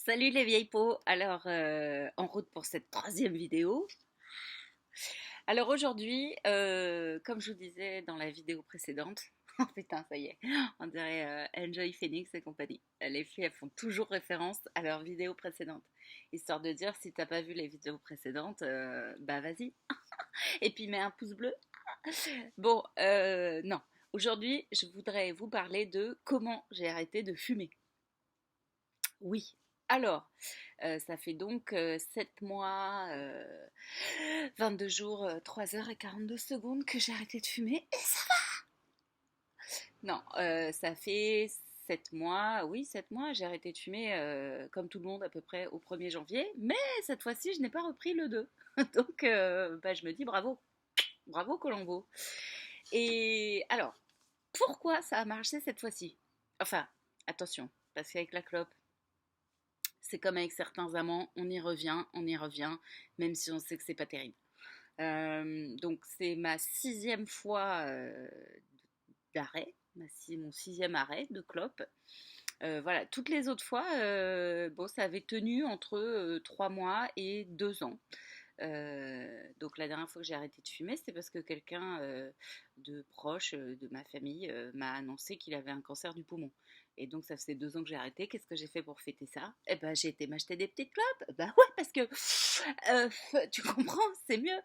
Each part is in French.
Salut les vieilles peaux, alors en route pour cette troisième vidéo. Alors aujourd'hui, comme je vous disais dans la vidéo précédente, oh putain ça y est, on dirait Enjoy Phoenix et compagnie. Les filles elles font toujours référence à leur vidéo précédente, histoire de dire si t'as pas vu les vidéos précédentes, bah vas-y, et puis mets un pouce bleu. Bon, non, aujourd'hui je voudrais vous parler de comment j'ai arrêté de fumer. Oui. Alors, ça fait donc 7 mois, 22 jours, 3 heures et 42 secondes que j'ai arrêté de fumer. Et ça... Non, ça fait 7 mois, oui, 7 mois, j'ai arrêté de fumer comme tout le monde à peu près au 1er janvier. Mais cette fois-ci, je n'ai pas repris le 2. Donc, bah, je me dis bravo, bravo Colombo. Et alors, pourquoi ça a marché cette fois-ci? Enfin, attention, parce qu'avec la clope, c'est comme avec certains amants, on y revient, même si on sait que c'est pas terrible. Donc c'est ma 6e fois d'arrêt, mon 6e arrêt de clope. Voilà, toutes les autres fois, bon, ça avait tenu entre 3 mois et 2 ans. Donc la dernière fois que j'ai arrêté de fumer, c'était parce que quelqu'un de proche de ma famille m'a annoncé qu'il avait un cancer du poumon. Et donc ça faisait 2 ans que j'ai arrêté. Qu'est-ce que j'ai fait pour fêter ça? Eh ben j'ai été m'acheter des petites clopes. Bah ouais, parce que tu comprends, c'est mieux.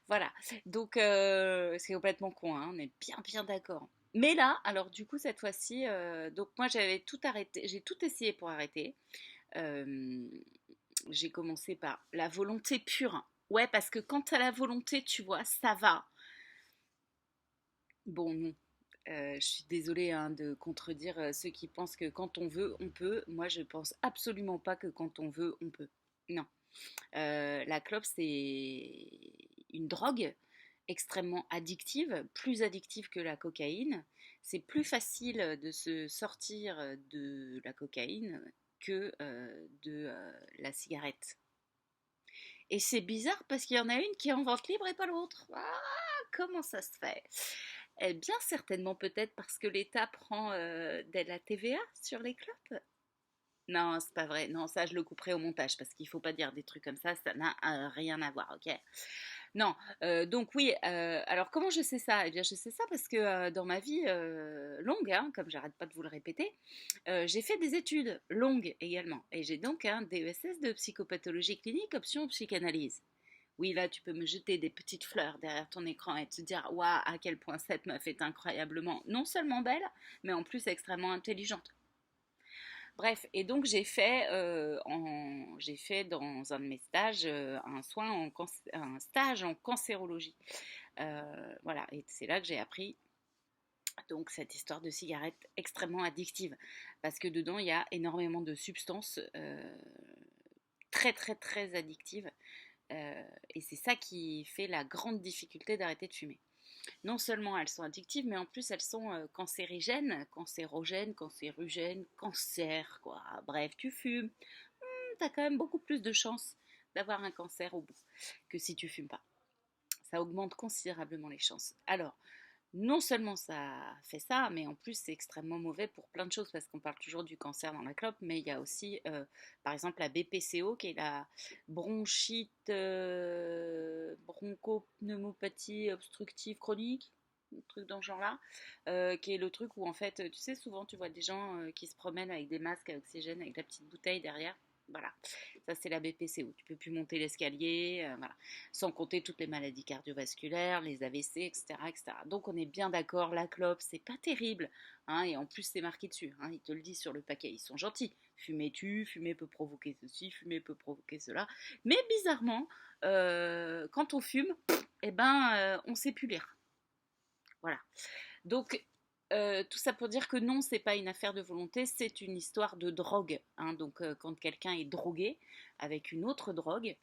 Voilà. Donc c'est complètement con, hein, on est bien bien d'accord. Mais là, alors du coup cette fois-ci, donc moi j'avais tout arrêté, j'ai tout essayé pour arrêter. Euh, j'ai commencé par la volonté pure. Ouais, parce que quand t'as la volonté, tu vois, ça va. Bon, non. Je suis désolée hein, de contredire ceux qui pensent que quand on veut, on peut. Moi, je pense absolument pas que quand on veut, on peut. Non. La clope, c'est une drogue extrêmement addictive, plus addictive que la cocaïne. C'est plus facile de se sortir de la cocaïne que de la cigarette. Et c'est bizarre parce qu'il y en a une qui est en vente libre et pas l'autre. Ah, comment ça se fait? Eh bien, certainement peut-être parce que l'État prend de la TVA sur les clopes. Non, c'est pas vrai. Non, ça, je le couperai au montage parce qu'il faut pas dire des trucs comme ça n'a rien à voir, ok? Non, donc oui, alors comment je sais ça? Eh bien, je sais ça parce que dans ma vie longue, hein, comme j'arrête pas de vous le répéter, j'ai fait des études longues également. Et j'ai donc un DESS de psychopathologie clinique option psychanalyse. Oui, là, tu peux me jeter des petites fleurs derrière ton écran et te dire, waouh, à quel point cette meuf est incroyablement non seulement belle, mais en plus extrêmement intelligente. Bref, et donc j'ai fait dans un de mes stages un stage en cancérologie. Voilà, et c'est là que j'ai appris donc cette histoire de cigarette extrêmement addictive, parce que dedans il y a énormément de substances très très très addictives, et c'est ça qui fait la grande difficulté d'arrêter de fumer. Non seulement elles sont addictives, mais en plus elles sont cancérigènes, cancérogènes, cancérugènes, cancer, quoi. Bref, tu fumes, t'as quand même beaucoup plus de chances d'avoir un cancer au bout que si tu fumes pas. Ça augmente considérablement les chances. Alors, non seulement ça fait ça, mais en plus c'est extrêmement mauvais pour plein de choses parce qu'on parle toujours du cancer dans la clope, mais il y a aussi par exemple la BPCO qui est la bronchite, bronchopneumopathie obstructive chronique, un truc dans ce genre-là, qui est le truc où en fait, tu sais, souvent tu vois des gens qui se promènent avec des masques à oxygène avec la petite bouteille derrière. Voilà, ça c'est la BPCO. Tu peux plus monter l'escalier, voilà. Sans compter toutes les maladies cardiovasculaires, les AVC, etc., etc. Donc on est bien d'accord, la clope, c'est pas terrible, hein, et en plus c'est marqué dessus, hein, ils te le disent sur le paquet, ils sont gentils. Fumer tue, fumer peut provoquer ceci, fumer peut provoquer cela. Mais bizarrement, quand on fume, eh ben, on sait plus lire. Voilà. Donc tout ça pour dire que non, c'est pas une affaire de volonté, c'est une histoire de drogue, hein. Donc quand quelqu'un est drogué avec une autre drogue,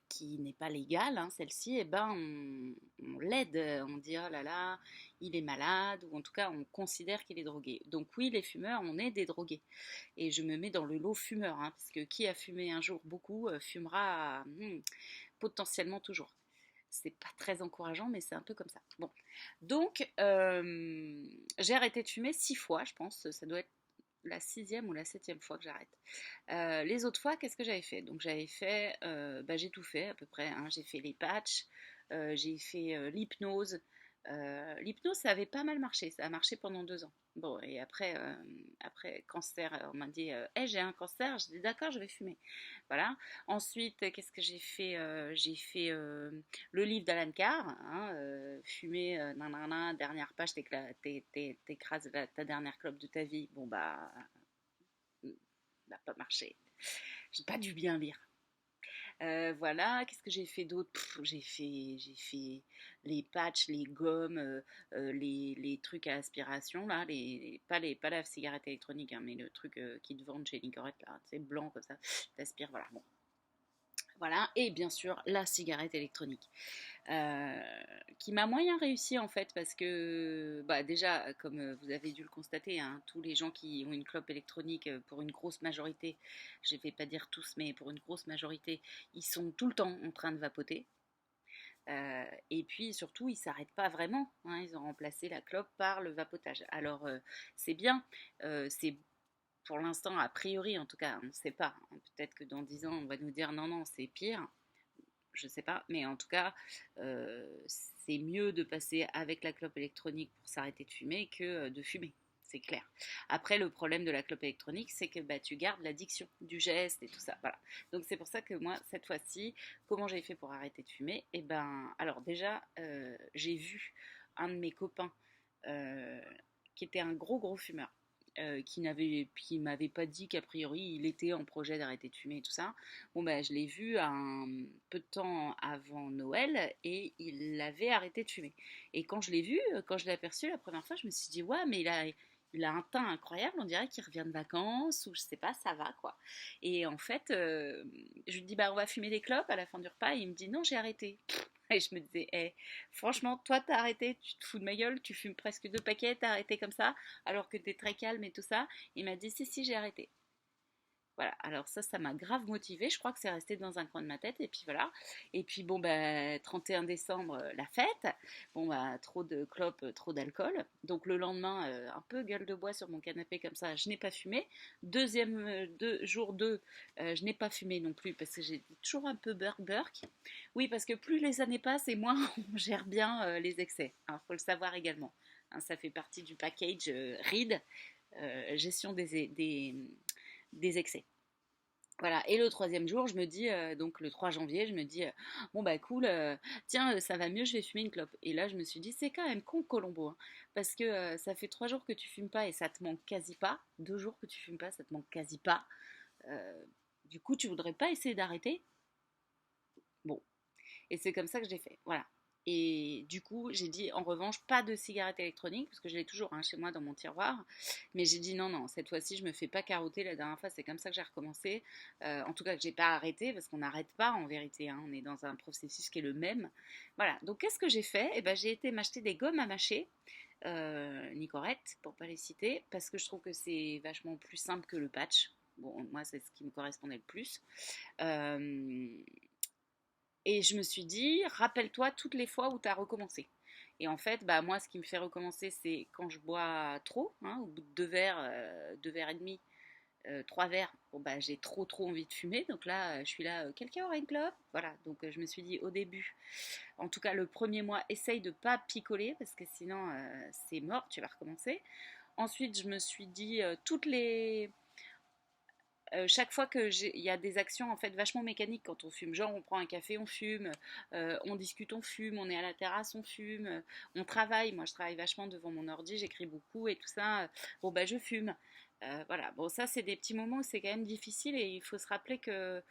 qui n'est pas légale, hein, celle-ci, eh ben, on l'aide, on dit oh là là, il est malade, ou en tout cas on considère qu'il est drogué. Donc oui, les fumeurs, on est des drogués. Et je me mets dans le lot fumeur, hein, parce que qui a fumé un jour beaucoup, fumera potentiellement toujours. C'est pas très encourageant, mais c'est un peu comme ça. Bon, donc j'ai arrêté de fumer 6 fois, je pense, ça doit être la 6e ou la 7e fois que j'arrête. Les autres fois, qu'est-ce que j'avais fait? Donc j'avais fait, bah, j'ai tout fait à peu près, hein. J'ai fait les patchs, j'ai fait l'hypnose. L'hypnose, ça avait pas mal marché, ça a marché pendant 2 ans. Bon, et après cancer, on m'a dit, hey, j'ai un cancer, j'ai dit d'accord, je vais fumer. Voilà. Ensuite, qu'est-ce que j'ai fait? J'ai fait le livre d'Alan Carr, hein, fumer, nanana, dernière page, t'écrases ta dernière clope de ta vie. Bon, bah, n'a pas marché. J'ai pas dû bien lire. Voilà, qu'est-ce que j'ai fait d'autre? J'ai fait les patchs, les gommes, les trucs à aspiration, là, pas la cigarette électronique, hein, mais le truc qui te vendent chez Nicorette, là, c'est blanc comme ça, t'aspires, voilà. Bon. Voilà, et bien sûr la cigarette électronique, euh, qui m'a moyen réussi en fait, parce que bah, déjà, comme vous avez dû le constater, hein, tous les gens qui ont une clope électronique, pour une grosse majorité, je ne vais pas dire tous, mais pour une grosse majorité, ils sont tout le temps en train de vapoter. Et puis surtout, ils ne s'arrêtent pas vraiment, hein, ils ont remplacé la clope par le vapotage. Alors c'est bien, c'est pour l'instant, a priori en tout cas, on ne sait pas, hein. Peut-être que dans 10 ans, on va nous dire non, non, c'est pire, je sais pas, mais en tout cas, c'est mieux de passer avec la clope électronique pour s'arrêter de fumer que de fumer. C'est clair. Après, le problème de la clope électronique, c'est que bah, tu gardes l'addiction du geste et tout ça. Voilà. Donc c'est pour ça que moi, cette fois-ci, comment j'ai fait pour arrêter de fumer? Eh ben, alors déjà, j'ai vu un de mes copains euh, qui était un gros gros fumeur, qui m'avait pas dit qu'a priori il était en projet d'arrêter de fumer et tout ça. Bon ben je l'ai vu un peu de temps avant Noël et il avait arrêté de fumer. Et quand je l'ai vu, quand je l'ai aperçu la première fois, je me suis dit ouais, mais il a un teint incroyable, on dirait qu'il revient de vacances ou je sais pas, ça va quoi. Et en fait, je lui dis bah on va fumer des clopes à la fin du repas et il me dit non, j'ai arrêté. Et je me disais, hey, franchement, toi, t'as arrêté, tu te fous de ma gueule, tu fumes presque 2 paquets, t'as arrêté comme ça, alors que t'es très calme et tout ça. Il m'a dit, si, si, j'ai arrêté. Voilà, alors ça m'a grave motivée. Je crois que c'est resté dans un coin de ma tête. Et puis voilà. Et puis bon, bah, 31 décembre, la fête. Bon, bah, trop de clopes, trop d'alcool. Donc le lendemain, un peu gueule de bois sur mon canapé comme ça, je n'ai pas fumé. Deuxième jour 2, je n'ai pas fumé non plus parce que j'ai toujours un peu burk. Oui, parce que plus les années passent et moins on gère bien les excès. Il faut le savoir également. Hein, ça fait partie du package RID, gestion des excès. Voilà, et le troisième jour, je me dis, donc le 3 janvier, je me dis, bon bah cool, tiens, ça va mieux, je vais fumer une clope. Et là, je me suis dit, c'est quand même con, Colombo, hein, parce que ça fait 3 jours que tu fumes pas et ça te manque quasi pas. 2 jours que tu fumes pas, ça te manque quasi pas. Euh, du coup, tu voudrais pas essayer d'arrêter? Bon, et c'est comme ça que j'ai fait. Voilà. Et du coup, j'ai dit en revanche, pas de cigarette électronique, parce que je l'ai toujours chez moi dans mon tiroir. Mais j'ai dit non, non, cette fois-ci, je me fais pas carotter. La dernière fois, c'est comme ça que j'ai recommencé. En tout cas, que j'ai pas arrêté, parce qu'on n'arrête pas en vérité, hein. On est dans un processus qui est le même. Voilà. Donc, qu'est-ce que j'ai fait? Eh ben, j'ai été m'acheter des gommes à mâcher. Nicorette, pour pas les citer, parce que je trouve que c'est vachement plus simple que le patch. Bon, moi, c'est ce qui me correspondait le plus. Euh, et je me suis dit, rappelle-toi toutes les fois où tu as recommencé. Et en fait, bah, moi, ce qui me fait recommencer, c'est quand je bois trop, hein, au bout de 2 verres, 2 verres et demi, 3 verres, bon, bah, j'ai trop envie de fumer. Donc là, je suis là, quelqu'un aura une clope? Voilà, donc je me suis dit au début, en tout cas le premier mois, essaye de pas picoler parce que sinon c'est mort, tu vas recommencer. Ensuite, je me suis dit, chaque fois il y a des actions en fait vachement mécaniques quand on fume, genre on prend un café, on fume, on discute, on fume, on est à la terrasse, on fume, on travaille, moi je travaille vachement devant mon ordi, j'écris beaucoup et tout ça, bon bah je fume. Voilà, bon ça c'est des petits moments où c'est quand même difficile et il faut se rappeler que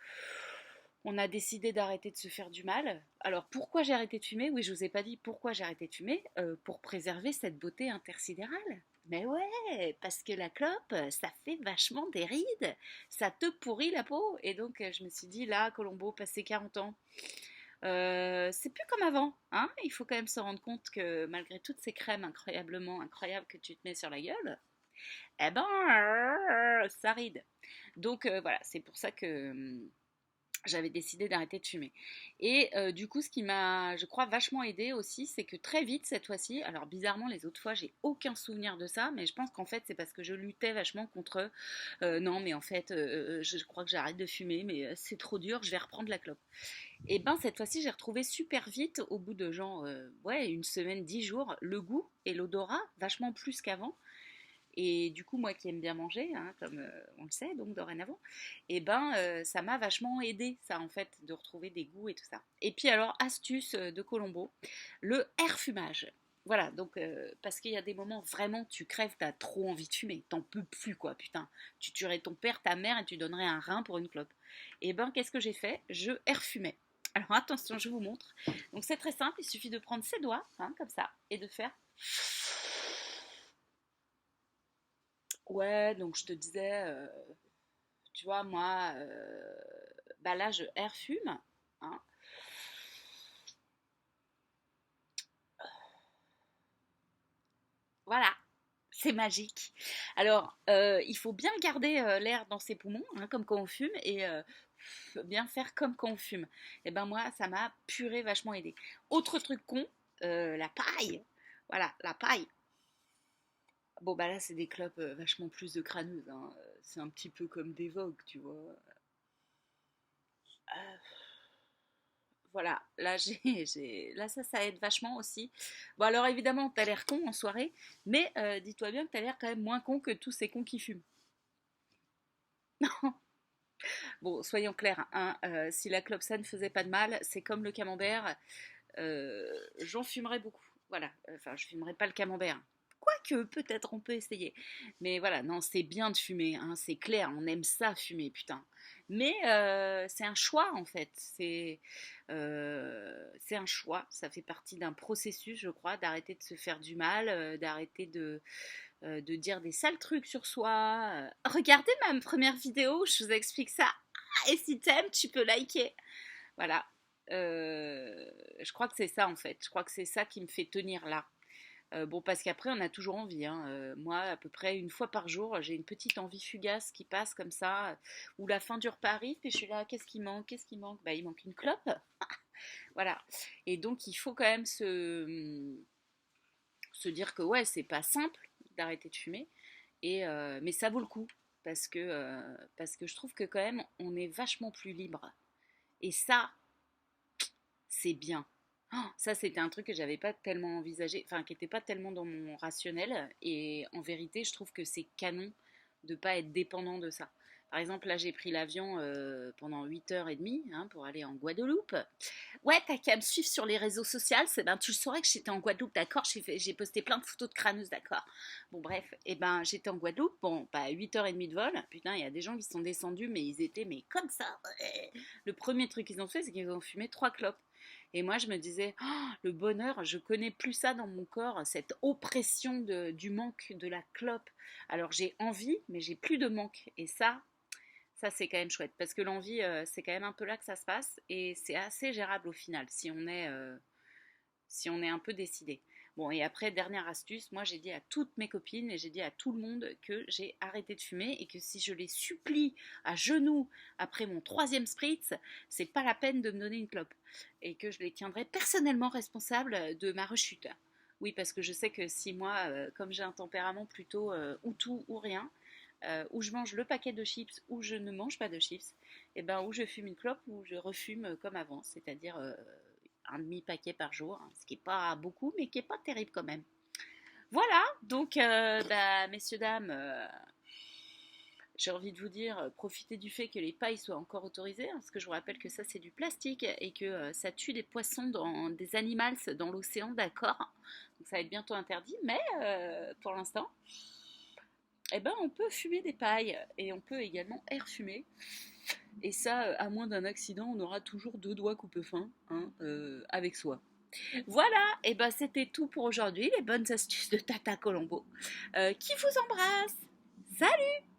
on a décidé d'arrêter de se faire du mal. Alors pourquoi j'ai arrêté de fumer? Oui, je vous ai pas dit pourquoi j'ai arrêté de fumer. Pour préserver cette beauté intersidérale. Mais ouais, parce que la clope, ça fait vachement des rides, ça te pourrit la peau. Et donc je me suis dit là, Colombo, passé 40 ans, c'est plus comme avant, hein. Il faut quand même se rendre compte que malgré toutes ces crèmes incroyablement incroyables que tu te mets sur la gueule, eh ben, ça ride. Donc voilà, c'est pour ça que j'avais décidé d'arrêter de fumer. Et du coup, ce qui m'a, je crois, vachement aidé aussi, c'est que très vite cette fois-ci, alors bizarrement les autres fois, j'ai aucun souvenir de ça, mais je pense qu'en fait c'est parce que je luttais vachement contre non, mais en fait, je crois que j'arrête de fumer, mais c'est trop dur, je vais reprendre la clope. Et ben cette fois-ci, j'ai retrouvé super vite, au bout de genre, ouais, une semaine, 10 jours, le goût et l'odorat, vachement plus qu'avant. Et du coup, moi qui aime bien manger, hein, comme on le sait, donc dorénavant, et ben ça m'a vachement aidé, ça en fait, de retrouver des goûts et tout ça. Et puis alors, astuce de Colombo, le air fumage. Voilà, donc parce qu'il y a des moments vraiment tu crèves, t'as trop envie de fumer, t'en peux plus quoi, putain. Tu tuerais ton père, ta mère et tu donnerais un rein pour une clope. Et ben qu'est-ce que j'ai fait? Je air fumais. Alors attention, je vous montre. Donc c'est très simple, il suffit de prendre ses doigts, hein, comme ça, et de faire. Ouais, donc je te disais, tu vois, moi, bah là, je air fume, hein, voilà, c'est magique. Alors, il faut bien garder l'air dans ses poumons, hein, comme quand on fume, et bien faire comme quand on fume. Et ben moi, ça m'a puré vachement aidé. Autre truc con, la paille. Voilà, la paille. Bon, bah là, c'est des clopes vachement plus de crâneuses, hein. C'est un petit peu comme des vogues, tu vois. Voilà, là, là ça aide vachement aussi. Bon, alors évidemment, t'as l'air con en soirée, mais dis-toi bien que t'as l'air quand même moins con que tous ces cons qui fument. Bon, soyons clairs, hein, si la clope ça ne faisait pas de mal, c'est comme le camembert, j'en fumerais beaucoup. Voilà, enfin, je fumerais pas le camembert. Quoique, peut-être on peut essayer. Mais voilà, non, c'est bien de fumer, hein, c'est clair, on aime ça fumer, putain. Mais c'est un choix en fait, c'est un choix, ça fait partie d'un processus, je crois, d'arrêter de se faire du mal, d'arrêter de dire des sales trucs sur soi. Regardez ma première vidéo, je vous explique ça. Ah, et si t'aimes, tu peux liker. Voilà. Je crois que c'est ça en fait. Je crois que c'est ça qui me fait tenir là. Bon, parce qu'après, on a toujours envie, hein. Moi, à peu près une fois par jour, j'ai une petite envie fugace qui passe comme ça, où la fin du repas arrive, et je suis là, qu'est-ce qui manque? Qu'est-ce qui manque? Bah, il manque une clope. Voilà. Et donc, il faut quand même se dire que, ouais, c'est pas simple d'arrêter de fumer, mais ça vaut le coup, parce que je trouve que quand même, on est vachement plus libre. Et ça, c'est bien. Oh, ça, c'était un truc que j'avais pas tellement envisagé, enfin, qui n'était pas tellement dans mon rationnel. Et en vérité, je trouve que c'est canon de pas être dépendant de ça. Par exemple, là, j'ai pris l'avion pendant 8h30 hein, pour aller en Guadeloupe. Ouais, t'as qu'à me suivre sur les réseaux sociaux, c'est ben tu saurais que j'étais en Guadeloupe, d'accord? J'ai posté plein de photos de crâneuses, d'accord? Bon, bref, et ben j'étais en Guadeloupe, bon, pas 8h30 de vol, putain, il y a des gens qui sont descendus, mais ils étaient, mais comme ça, ouais. Le premier truc qu'ils ont fait, c'est qu'ils ont fumé 3 clopes. Et moi, je me disais, oh, le bonheur, je connais plus ça dans mon corps, cette oppression du manque de la clope. Alors j'ai envie, mais j'ai plus de manque. Et ça, c'est quand même chouette parce que l'envie, c'est quand même un peu là que ça se passe et c'est assez gérable au final si on est un peu décidé. Bon, et après, dernière astuce, moi j'ai dit à toutes mes copines et j'ai dit à tout le monde que j'ai arrêté de fumer et que si je les supplie à genoux après mon troisième spritz, c'est pas la peine de me donner une clope et que je les tiendrai personnellement responsables de ma rechute. Oui, parce que je sais que si moi, comme j'ai un tempérament plutôt ou tout ou rien, où je mange le paquet de chips ou je ne mange pas de chips, et ben où je fume une clope ou je refume comme avant, c'est-à-dire un demi-paquet par jour, hein, ce qui n'est pas beaucoup mais qui n'est pas terrible quand même. Voilà, donc bah, messieurs, dames, j'ai envie de vous dire, profitez du fait que les pailles soient encore autorisées, hein, parce que je vous rappelle que ça c'est du plastique et que ça tue des poissons des animaux dans l'océan, d'accord? Donc ça va être bientôt interdit, mais pour l'instant, eh ben, on peut fumer des pailles et on peut également air fumer. Et ça, à moins d'un accident, on aura toujours 2 doigts coupe-fin hein, avec soi. Voilà, et ben c'était tout pour aujourd'hui, les bonnes astuces de Tata Colombo. Qui vous embrasse. Salut!